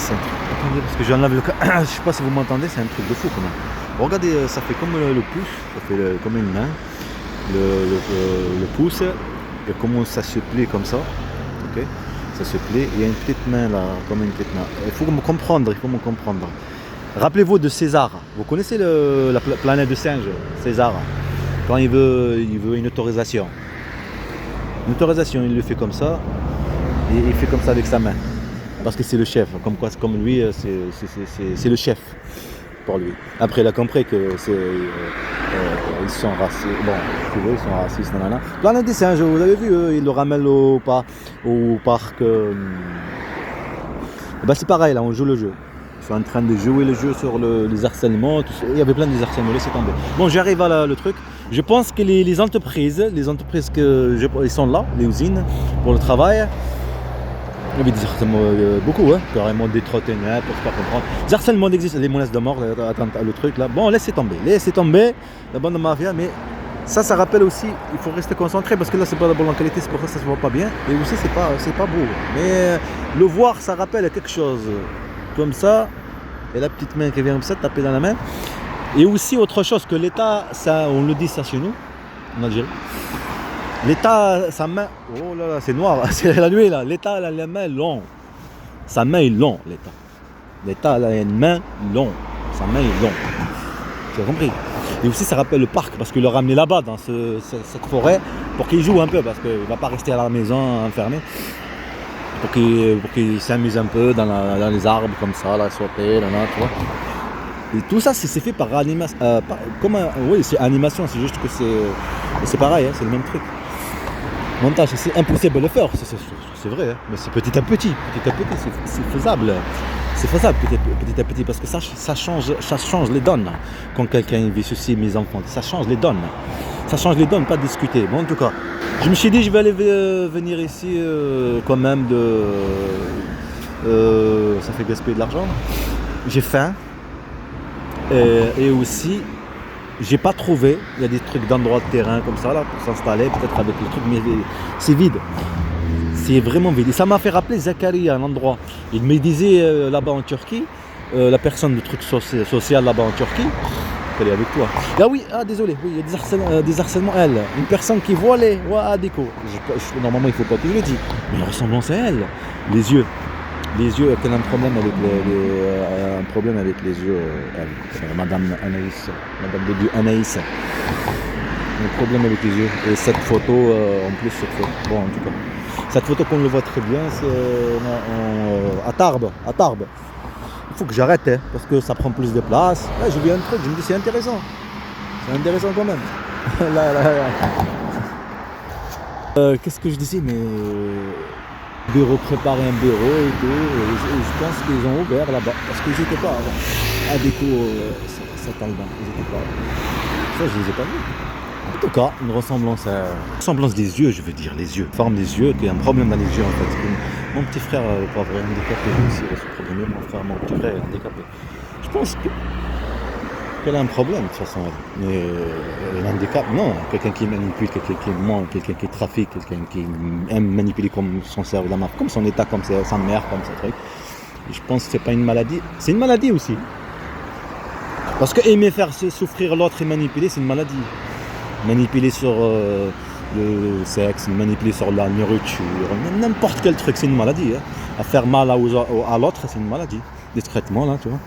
c'est un truc. Attendez, parce que j'enlève le je sais pas si vous m'entendez, c'est un truc de fou quand même. Bon, regardez, ça fait comme le pouce, ça fait comme une main. Le pouce, et comment ça se plie comme ça. Ok, ça se plie. Il y a une petite main là, comme une petite main. Il faut me comprendre, Rappelez-vous de César. Vous connaissez la planète de singe, César. Quand il veut une autorisation. Une autorisation, il le fait comme ça. Et il fait comme ça avec sa main. Parce que c'est le chef. Comme lui, c'est le chef pour lui. Après, il a compris que ils sont racistes. Bon, tu vois, ils sont racistes. Nanana. Planète des singes, vous avez vu, ils le ramènent au parc. Bah, c'est pareil, là, on joue le jeu. Je suis en train de jouer le jeu sur les harcèlements. Il y avait plein de harcèlements, laissez tomber. Bon, j'arrive à le truc. Je pense que les entreprises ils sont là, les usines, pour le travail. Il y avait des harcèlements, beaucoup, hein, carrément des trottinettes, pour se pas comprendre. Les harcèlements existent, les menaces de mort, le truc là. Bon, laissez tomber, la bande de mafia, mais ça rappelle aussi, il faut rester concentré parce que là c'est pas de bonne qualité, c'est pour ça que ça se voit pas bien. Et aussi c'est pas beau. Mais le voir, ça rappelle quelque chose comme ça. Et la petite main qui vient comme ça, taper dans la main. Et aussi autre chose que l'État, ça, on le dit ça chez nous, en Algérie. L'État, sa main, oh là là, c'est noir, c'est la nuit là. L'État a la main longue. Sa main est longue, l'État. L'État a une main longue. Sa main est longue. Tu as compris? Et aussi, ça rappelle le parc parce qu'il le ramené là-bas, dans cette forêt, pour qu'il joue un peu, parce qu'il ne va pas rester à la maison enfermé. Pour qu'il s'amuse un peu dans les arbres comme ça, là, sauter, là, tu vois. Et tout ça, c'est fait par animation. Oui, c'est animation, c'est juste que c'est pareil, hein, c'est le même truc. Montage, c'est impossible de le faire, c'est vrai, hein, mais c'est petit à petit, c'est faisable. C'est faisable petit à petit parce que ça change les donnes. Quand quelqu'un vit ceci, mes enfants, ça change les donnes. Ça change les donnes, pas discuter. Bon, en tout cas, je me suis dit, je vais aller venir ici quand même ça fait gaspiller de l'argent. J'ai faim. Et aussi, j'ai pas trouvé, il y a des trucs d'endroits de terrain comme ça là pour s'installer, peut-être avec le truc, mais c'est vide. C'est vraiment vide. Et ça m'a fait rappeler Zakaria, un endroit. Il me disait là-bas en Turquie, la personne de truc social là-bas en Turquie, elle est avec toi. Ah oui, désolé, oui, il y a des harcèlements, elle. Une personne qui voit les déco. Normalement, il faut pas que je le dise. Mais la ressemblance à elle, les yeux. Les yeux, qu'elle a un problème avec les yeux, Madame Anaïs, Madame de Dieu Anaïs. Un problème avec les yeux. Et cette photo, en plus, bon, en tout cas, cette photo qu'on le voit très bien, c'est à Tarbes. Il faut que j'arrête, hein, parce que ça prend plus de place. Là, j'ai vu un truc, je me dis c'est intéressant. C'est intéressant quand même. Qu'est-ce que je disais, mais préparer un bureau et tout, et je pense qu'ils ont ouvert là-bas, parce qu'ils n'étaient pas avant. À déco, Saint-Albin, ils n'étaient pas. Ça, je les ai pas vus. En tout cas, une ressemblance des yeux, je veux dire, les yeux. Forme des yeux, qu'il y a un problème dans les yeux en fait. Mon petit frère, le pauvre, est handicapé aussi, il a ce problème. Mon petit frère est handicapé. Je pense qu'elle a un problème de toute façon. Mais l'handicap, non. Quelqu'un qui manipule, quelqu'un qui ment, quelqu'un qui trafique, quelqu'un qui aime manipuler comme son cerveau, comme son état, comme sa mère, comme ce truc. Et je pense que c'est pas une maladie. C'est une maladie aussi. Parce que aimer faire souffrir l'autre et manipuler, c'est une maladie. Manipuler sur le sexe, manipuler sur la nourriture, n'importe quel truc, c'est une maladie. Hein. À faire mal à l'autre, c'est une maladie. Des traitements, là, tu vois,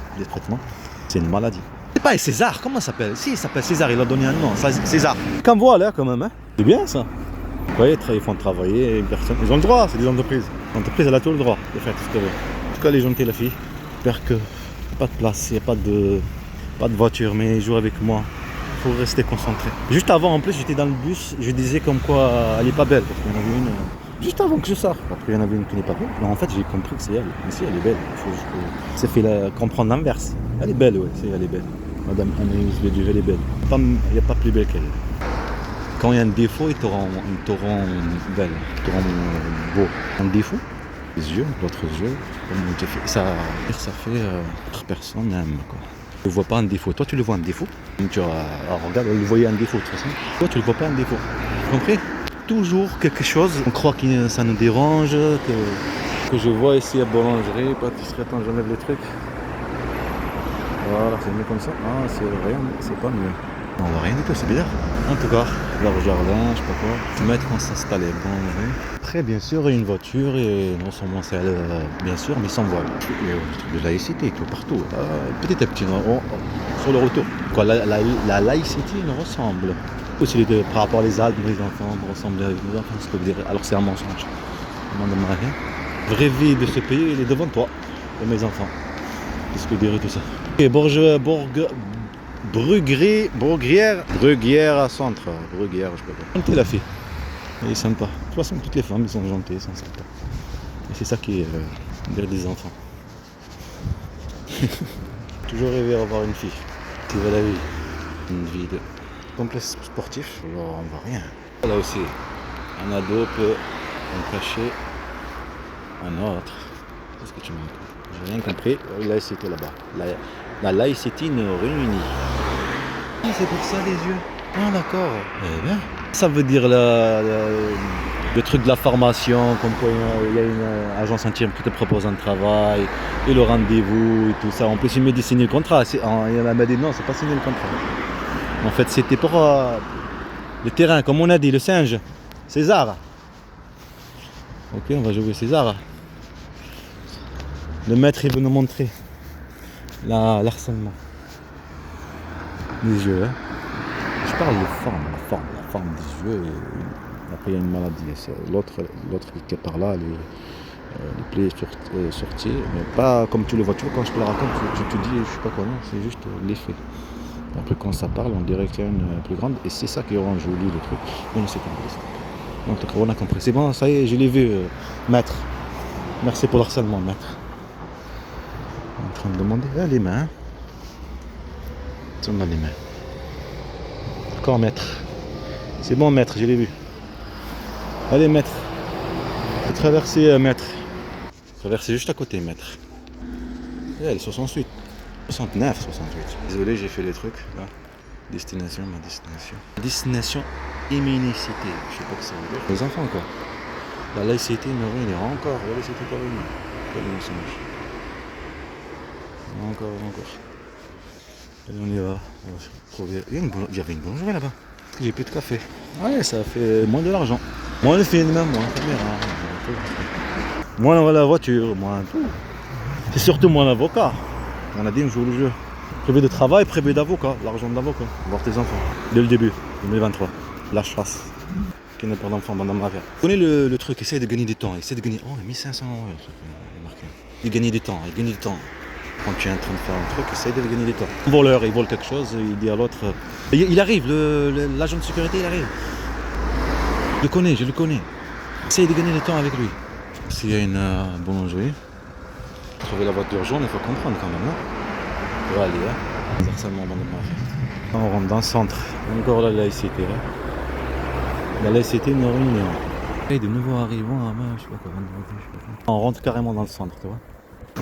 c'est une maladie. C'est pas César, comment ça s'appelle? Si, il s'appelle César, il a donné un nom, César. Comme voilà, quand même, hein. C'est bien ça. Vous voyez, ils font travailler, personne. Ils ont le droit, c'est des entreprises. L'entreprise, elle a tout le droit de faire tout ce qu'elle veut. En tout cas, les gens et la fille, j'espère que pas de place, il n'y a pas de voiture, mais ils jouent avec moi. Il faut rester concentré. Juste avant, en plus, j'étais dans le bus, je disais comme quoi elle est pas belle, parce qu'il y en avait une. Juste avant que je sorte, parce qu'il y en avait une qui n'est pas belle. Non, en fait, j'ai compris que c'est elle. Mais si, elle est belle. Ça fait comprendre l'inverse. Elle est belle, ouais, si, elle est belle. Madame Anaïs Bédieu, elle est belle. Il n'y a pas plus belle qu'elle. Quand il y a un défaut, ils te rendent belle, ils te rendent beau. Un défaut, les yeux, l'autre yeux, ça fait personne n'aime, quoi. Tu ne vois pas un défaut. Toi, tu le vois un défaut. Alors, regarde, elle voyait un défaut de toute façon. Toi, tu ne le vois pas un défaut. Tu as compris? Toujours quelque chose, on croit que ça nous dérange, Que je vois ici à boulangerie, pâtisserie, attends, j'enlève les trucs. Voilà, c'est mieux comme ça. Ah, c'est rien, c'est pas mieux. On voit rien du tout, c'est bizarre. En tout cas, leur jardin, je sais pas quoi. Mettre quand s'installer, boulangerie. Après, bien sûr, une voiture et une ressemblance à elle, bien sûr, mais sans voile. De laïcité, tout partout. Petit à petit, sur le retour. Quoi, la laïcité nous ressemble. Aussi par rapport aux Alpes, les enfants me ressemblent avec nos enfants, ce que vous direz. Alors c'est un mensonge. Vraie vie de ce pays, il est devant toi et mes enfants. Qu'est-ce que dirait tout ça? Et Bruguière à centre. Bruguière, je sais pas. Gentille la fille. Elle est sympa. De toute façon, toutes les femmes, elles sont gentilles, elles sont sympas. Et c'est ça qui est des enfants. Toujours rêvé d'avoir une fille qui veut la vie. Une vie de complexe sportif, alors on voit rien. Là aussi, un ado peut en cacher un autre. Qu'est-ce que tu montres? J'ai rien compris. La laïcité là-bas. La laïcité nous réunit. Ah, c'est pour ça les yeux. Ah d'accord. Eh bien, ça veut dire le truc de la formation, comme quoi il y a une agence intérim qui te propose un travail, et le rendez-vous et tout ça. En plus, il m'a dit signer le contrat. Il m'a dit non, c'est pas signer le contrat. En fait, c'était pour le terrain, comme on a dit, le singe. César. Ok, on va jouer César. Le maître, il veut nous montrer l'harcèlement des yeux. Hein. Je parle de la forme des yeux. Après, il y a une maladie. L'autre qui est par là, les plaies sorties, mais pas comme tu le vois. Tu vois, quand je te le raconte, tu te dis, je sais pas quoi, non, c'est juste l'effet. Après, quand ça parle, on dirait qu'il y a une plus grande, et c'est ça qui rend joli le truc. On sait pas. En tout cas, on a compris. C'est bon, ça y est, je l'ai vu, maître. Merci pour le harcèlement, maître. En train de demander les mains. On a les mains. D'accord, maître. C'est bon, maître, je l'ai vu. Allez, maître. Traverser, maître. Traverser juste à côté, maître. Et elle est 68. 69, 68. Désolé, j'ai fait les trucs. Là. Destination, ma destination. Destination immunicité. Je sais pas que ça veut dire. Les enfants, quoi. La laïcité nous réunit encore. La laïcité pas réunie. Quel mensonge. Encore. Allez, on y va. On va se retrouver. Il y avait une boulangerie là-bas. J'ai plus de café. Ouais, ça fait moins de l'argent. Moins le film, moins la caméra. Moins la voiture, moins tout. C'est surtout moins l'avocat. On a dit, on joue le jeu. Prévu de travail, prévu d'avocat. L'argent de l'avocat. Voir tes enfants. Dès le début, 2023. La chasse. Qui n'a pas d'enfant dans ma vie. Vous connaissez le truc, essaye de gagner du temps. Essaye de gagner. Oh, 1500 €. Il gagne du temps. Quand tu es en train de faire un truc, essaye de gagner du temps. Un voleur, il vole quelque chose, il dit à l'autre. Il arrive, l'agent de sécurité, il arrive. Je le connais. Essaye de gagner du temps avec lui. S'il y a une boulangerie, trouver la voiture jaune, il faut comprendre quand même. On va aller, hein. Harcèlement dans le marché. On rentre dans le centre. Encore la laïcité. Hein. La laïcité nous réunit. Et de nouveaux arrivants, je sais pas quoi. On rentre carrément dans le centre, tu vois.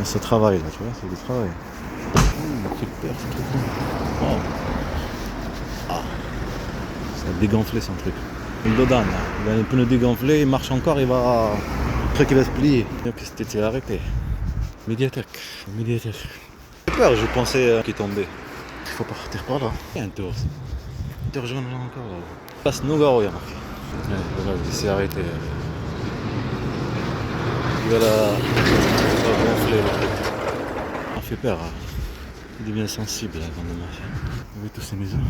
C'est travail là, tu vois, c'est du travail. Super, c'est trop cool. Oh. Ça a dégonflé son truc. Une dodane là. Il a un pneu dégonflé, il marche encore, il va. Le truc il va se plier. Qu'est-ce que c'était arrêté? Médiathèque. J'ai peur, je pensais qu'il tombait. Il faut partir par là. Il y a un tour. Un tour jaune là encore là. Place Nougaro, il y a marqué. Voilà, il s'est arrêté. Il va gonfler le truc. Ça fait peur. Hein. Il devient sensible avant de marcher. Vous voyez toutes ces maisons.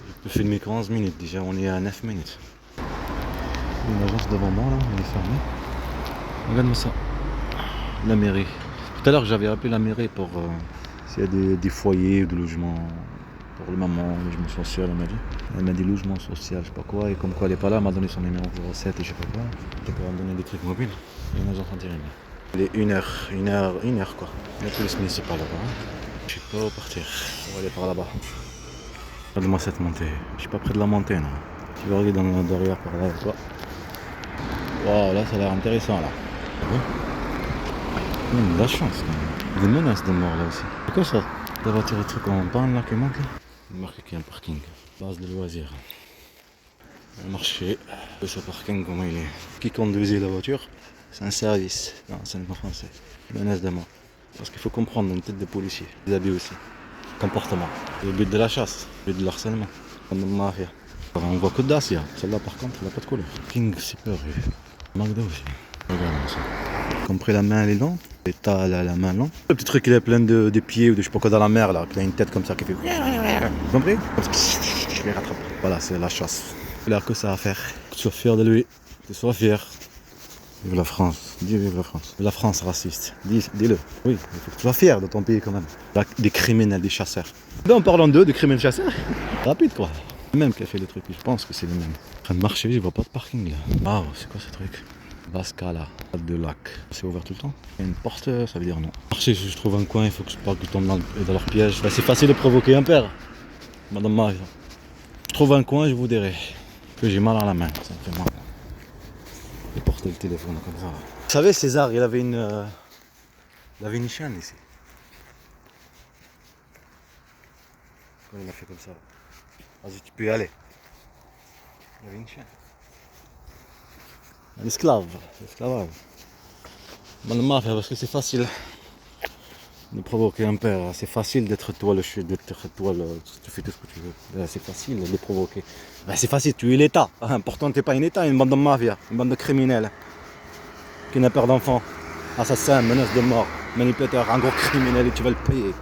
Je peux filmer 11 minutes. Déjà on est à 9 minutes. Une agence devant moi là, elle est fermée. Regarde-moi ça. La mairie. Tout à l'heure j'avais appelé la mairie pour s'il y a des foyers ou des logements. Pour le maman, logement social, elle m'a dit logement social, je sais pas quoi, et comme quoi elle est pas là, elle m'a donné son numéro 07 et je sais pas quoi. Je peux me donner des trucs mobiles. Et nos enfants terribles. Il est 1h quoi. Il y a la police municipale là-bas. Hein. Je sais pas où partir. On va aller par là-bas. Regarde-moi cette montée. Je suis pas près de la montée non. Tu vas regarder derrière par là, toi. Waouh, là ça a l'air intéressant là. Ah bon? De la chance quand même. Des menaces de mort là aussi. C'est quoi ça? La voiture de truc en panne là qui manque là? Il marque qu'il y a un parking. Base de loisirs. Le marché, ce parking, comment il est. Qui conduisait la voiture, c'est un service. Non, c'est un français. Menace de mort. Parce qu'il faut comprendre une tête de policier. Les habits aussi. Comportement. Le but de la chasse, le but de l'harcèlement. Comme de mafia. On voit que de Dacia. Celle-là, par contre, elle n'a pas de couleur. King, c'est peur. McDo aussi. Regarde ça. Compris la main et les dents. L'état, la main longue. Le petit truc, il est plein de pieds ou de je sais pas quoi dans la mer, là. Il a une tête comme ça qui fait. Vous comprenez? Je les rattrape. Voilà, c'est la chasse. Il a que ça à faire. Que tu sois fier de lui. Que tu sois fier. Vive la France. Dis vive la France. La France raciste. Dis-le. Oui, il faut que tu sois fier de ton pays quand même. Des criminels, des chasseurs. Là, en parlant d'eux, des criminels chasseurs. Rapide quoi. Le même qui a fait le truc. Je pense que c'est le même. En train de marcher, je vois pas de parking là. Waouh, c'est quoi ce truc? Bascala, de lac. C'est ouvert tout le temps. Il y a une porte, ça veut dire non. Marcher, si je trouve un coin, il faut que je pas que je tombe dans leur piège. Bah, c'est facile de provoquer un père. Madame Marie. Je trouve un coin, je vous dirai. Que j'ai mal à la main, ça me fait mal. Et porter le téléphone comme ça. Vous savez, César, il avait une chaîne ici. Quand il a fait comme ça. Vas-y, tu peux y aller. Il y avait une chaîne. Un esclave, l'esclavage. Madame Marie, parce que c'est facile de provoquer un père. C'est facile d'être toi le chef, d'être toi le. Tu fais tout ce que tu veux. C'est facile de les provoquer. C'est facile, tu es l'État. Pourtant, tu n'es pas un État, une bande de mafia, une bande de criminels qui n'a peur d'enfants, assassins, menaces de mort, manipulateurs, un gros criminel et tu vas le payer.